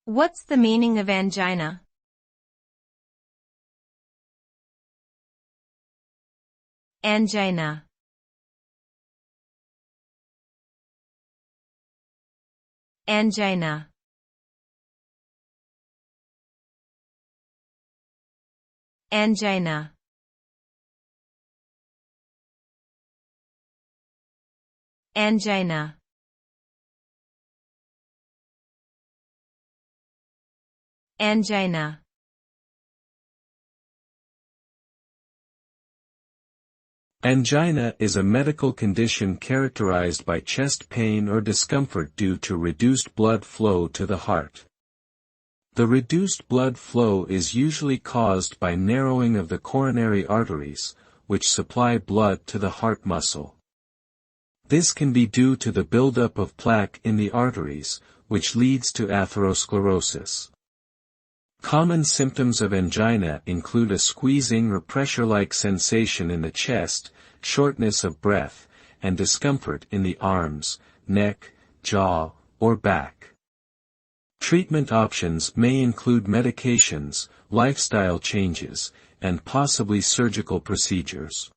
What's the meaning of angina? Angina. Angina. Angina. Angina. Angina. Angina is a medical condition characterized by chest pain or discomfort due to reduced blood flow to the heart. The reduced blood flow is usually caused by narrowing of the coronary arteries, which supply blood to the heart muscle. This can be due to the buildup of plaque in the arteries, which leads to atherosclerosis. Common symptoms of angina include a squeezing or pressure-like sensation in the chest, shortness of breath, and discomfort in the arms, neck, jaw, or back. Treatment options may include medications, lifestyle changes, and possibly surgical procedures.